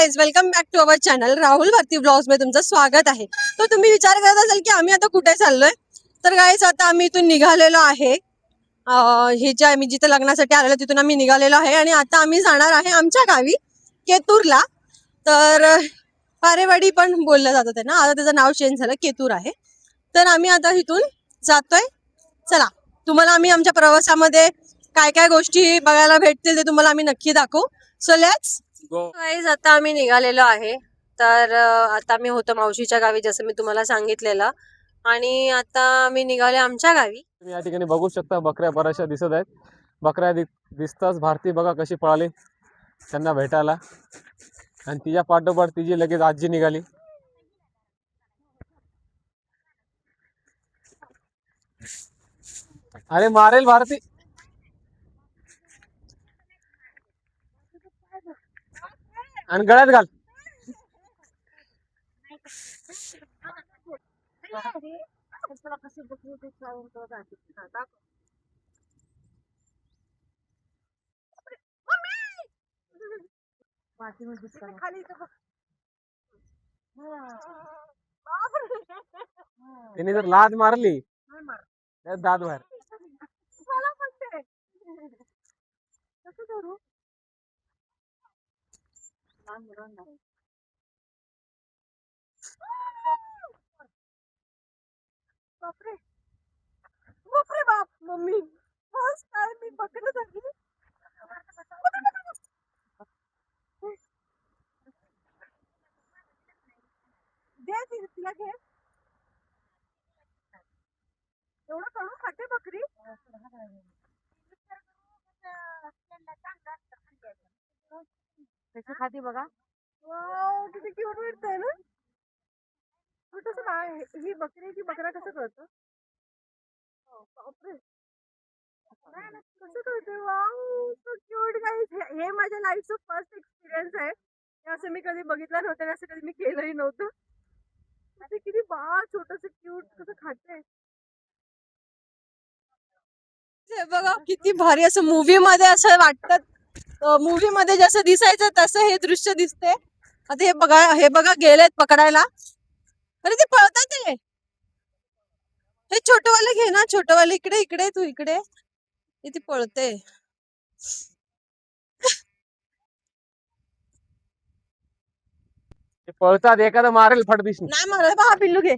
Guys, welcome back to our channel Rahul Bharati blogs मध्ये तुमचं स्वागत आहे. तर तुम्ही विचार करत असाल की आम्ही आता कुठे चाललोय. तर गाइज आता आम्ही इथून निघालेलो आहे. हे जे आम्ही जिथे लग्नासाठी आलेलो तिथून आम्ही निघालेलो आहे आणि आता आम्ही जाणार आहे आमच्या गावी केतूरला. तर पारेवाडी पण बोललं जातं त्यांना, आता त्याचं नाव चेंज झालं, केतूर आहे. तर आम्ही आता इथून जातोय. चला, तुम्हाला आम्ही आमच्या प्रवासामध्ये काय काय गोष्टी बघायला भेटतील ते तुम्हाला आम्ही नक्की दाखवू. So let's go. गाईज आता आम्ही निघालेलो आहे. तर आता मी होतो मावशीच्या गावी, जसं मी तुम्हाला सांगितलेलं, आणि आता आम्ही निघाले आमच्या गावी. तुम्ही या ठिकाणी बघू शकता, बकऱ्या बऱ्याचशा दिसत आहेत. बकऱ्या दिसताच भारती बघा कशी पळाली त्यांना भेटायला, आणि तिच्या पाठोपाठ तिची लगेच आजी निघाली. अरे मारेल भारती. आणि गळ्यात घाल. तिने जर लाद मारली तर दात बाहेर. बापरे बापरे बाप, मम्मी फर्स्ट टाइम मी बकरं धरली. दे तिला, घे. एवढं कडू खाते बकरी? कशी खाती बघा. वाव, किती क्यूट वाटतंय ना. छोटस बाळ आहे. ही बकरी की बकरा कसं कळतं? बापरे, कसं कळतंय? Wow, so cute guys. हे माझ्या लाईफचं फर्स्ट एक्सपिरियन्स आहे. हे असं मी कधी बघितलं नव्हतं, असं कधी मी केलंही नव्हतं. ते किती बाळ छोटस क्यूट कसं खाते. हे बघा किती भारी, असं मूवी मध्ये असं वाटतं. मूवी मध्ये जसं दिसायचं तसं हे दृश्य दिसते. आता हे बघा गेलेत पकडायला. अरे ते पळतात. हे छोटवाले घे ना, छोटवाले. इकडे इकडे, तू इकडे. ती पळते. ते पळतात, एखादं मारेल फडदिश. नाही मला बा, पिल्लू घे.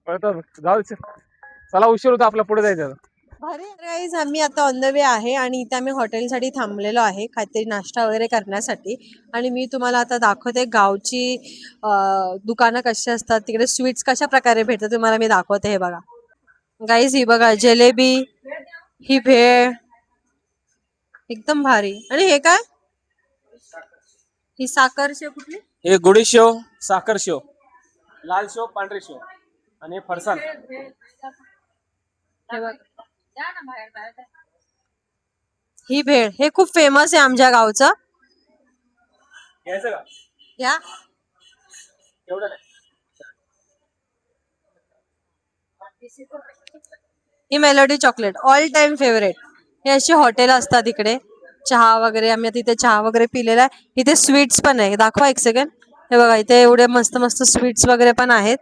पळतात, जाऊ. चला, उशीर होता आपला, पुढे जायचं. भारी गाईज, आम्ही आता ऑन द वे आहे आणि इथे आम्ही हॉटेलसाठी थांबलेलो आहे काहीतरी नाश्ता वगैरे करण्यासाठी. आणि मी तुम्हाला आता दाखवते गावची दुकानं कशी असतात, तिकडे स्वीट्स कशा प्रकारे भेटतात तुम्हाला मी दाखवते. हे बघा गाईज, ही बघा जलेबी, ही भेळ एकदम भारी. आणि हे काय, ही साखर शेव कुठली? हे गुढी शेव, साखर शेव, लाल शेव, पांढरी शेव, आणि फरसाण. हे बघा, ही भेळ, हे खूप फेमस आहे आमच्या गावचं. घ्यायचं का? या, एवढं नाही. ही Melody chocolate all time favourite. हे अशी हॉटेल असतात इकडे. चहा वगैरे, आम्ही तिथे चहा वगैरे पिलेला आहे. इथे स्वीट्स पण आहे, दाखवा एक सेकंड. हे बघा, इथे एवढे मस्त मस्त स्वीट्स वगैरे पण आहेत.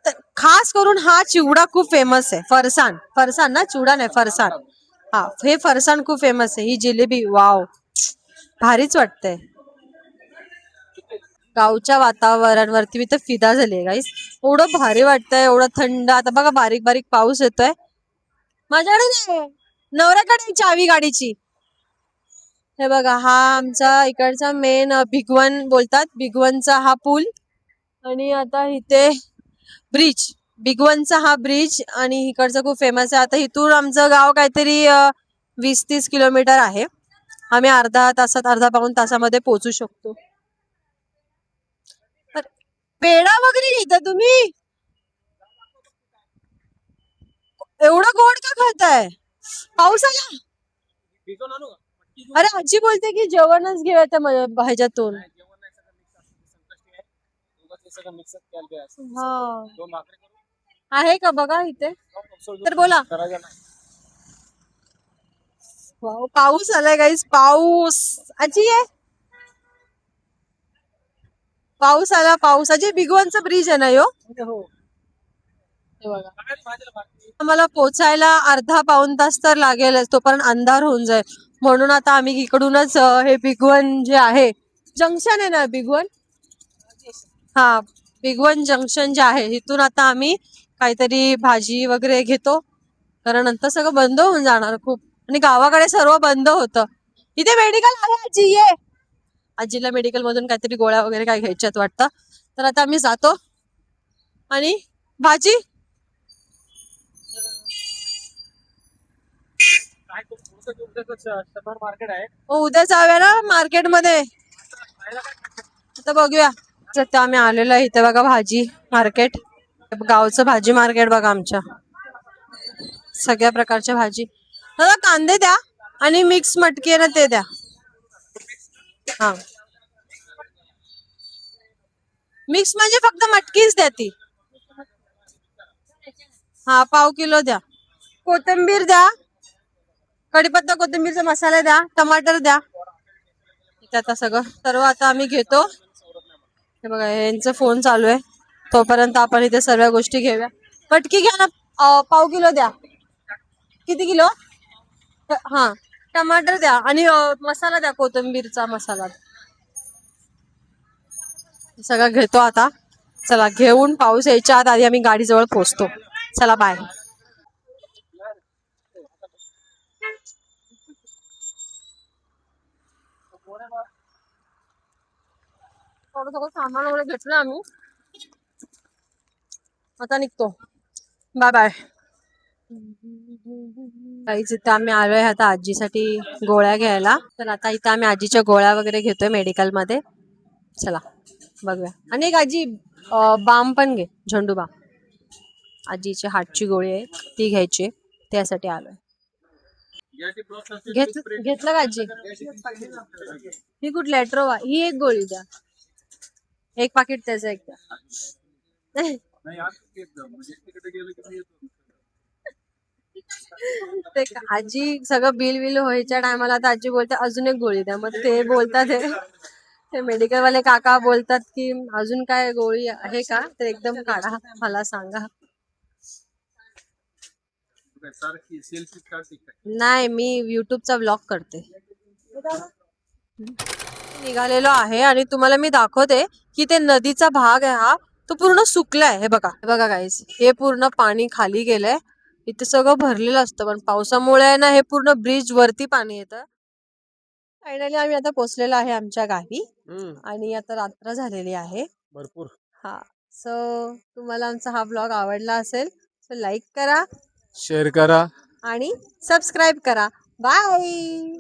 तर खास करून हा चिवडा खूप फेमस आहे. फरसाण, फरसाण ना, चिवडा नाही, फरसाण. हा, हे फरसाण खूप फेमस आहे. ही जिलेबी, वाव, भारीच वाटतंय. गावच्या वातावरणावरती मी तर फिदा झाली आहे गाईस. एवढं भारी वाटतंय, एवढं थंड. आता बघा बारीक बारीक पाऊस येतोय. माझ्याकडे नाही, नवऱ्याकडे चावी गाडीची. हे बघा, हा आमचा इकडचा मेन भिगवण बोलतात, भिगवणचा हा पूल. आणि आता इथे ब्रिज, भिगवणचा हा ब्रिज, आणि इकडचं खूप फेमस आहे. आता इथून आमचं गाव काहीतरी 20-30 किलोमीटर आहे. आम्ही अर्धा तासात, अर्धा पाऊण तासामध्ये पोहोचू शकतो. पेढा वगैरे घेता तुम्ही? एवढं गोड का खाताय पावसाला? अरे आजी बोलते की जेवणच घेऊया त्या ह्याच्यातून. हा, आहे का बघा इथे? तर बोला. वाव, पाऊस आलाय गाईस, पाऊस. आजी आहे, पाऊस आला, पाऊस. अजय बिगवनचा ब्रिज आहे ना यो? हे बघा. आम्हाला पोचायला अर्धा पाऊण तास तर लागेलच, तोपर्यंत अंधार होऊन जाईल. म्हणून आता आम्ही इकडूनच हे बिगवन जे आहे, जंक्शन आहे ना बिगवन, हा, बिगवन जंक्शन जे आहे इथून आता आम्ही काहीतरी भाजी वगैरे घेतो, कारण नंतर सगळं बंद होऊन जाणार खूप. आणि गावाकडे सर्व बंद होतं. इथे मेडिकल आहे आजी, ये. आजीला मेडिकल मधून काहीतरी गोळ्या वगैरे काय घ्यायच्यात वाटतं. तर आता आम्ही जातो. आणि भाजी मार्केट आहे. उद्या जाऊया ना मार्केटमध्ये. आता बघूया. तर आम्ही आलेलो आहे इथे बघा, भाजी मार्केट, गावचं भाजी मार्केट बघा आमच्या. सगळ्या प्रकारच्या भाजी. दादा कांदे द्या आणि मिक्स मटकी आहे ना ते द्या. हा, मिक्स म्हणजे फक्त मटकीच द्या ती. हा, पाव किलो द्या. कोथिंबीर द्या, कढीपत्ता कोथिंबीरचा मसाला द्या, टमाटर द्या. इथे आता सगळं सर्व आता आम्ही घेतो. हे बघा, यांचा फोन चालू आहे, तोपर्यंत आपण इथे सर्व गोष्टी घेऊया. मटकी घ्या ना, पाव किलो द्या. किती किलो? हा, टमाटर द्या आणि मसाला द्या, कोथिंबीरचा मसाला. सगळं घेतो आता. चला, घेऊन पाऊस यायच्या आत आधी आम्ही गाडीजवळ पोहोचतो. चला, बाय. थोडं सगळं सामान वगैरे घेतलं आम्ही, आता निघतो. Bye bye. काहीच इथं आम्ही आलोय आता आजीसाठी गोळ्या घ्यायला. तर आता इथं आम्ही आजीच्या गोळ्या वगैरे घेतोय मेडिकल मध्ये. चला बघूया. आणि एक आजी बाम पण घे, झंडू बाम. आजीची हार्टची गोळी आहे, ती घ्यायची, त्यासाठी आलोय. घेतलं का आजी? ही कुठली ऍट्रोवा? ही एक गोळी द्या, एक पाकिट त्याचं एक द्या. ते आजी सगळं बिल बिल व्हायच्या टायमाला आता आजी बोलते अजून एक गोळी द्या. मग ते बोलतात ते मेडिकल वाले काका बोलतात की अजून काय गोळी आहे का, तर एकदम काढा मला सांगा. नाही, मी युट्यूबचा ब्लॉग करते. निघालेलो आहे आणि तुम्हाला मी दाखवते की ते नदीचा भाग आहे हा, तो पूर्ण सुकलाय. हे बघा, हे बघा गाईस, हे पूर्ण पाणी खाली गेलंय. इथे सगळं भरलेलं असतं, पण पावसामुळे ना हे पूर्ण ब्रिज वरती पाणी येतं. फायनली आम्ही आता पोहोचलेलो आहे आमच्या गावी आणि आता रात्र झालेली आहे भरपूर. हा, सो तुम्हाला आमचा हा ब्लॉग आवडला असेल तर लाईक करा, शेअर करा आणि सबस्क्राईब करा. बाय.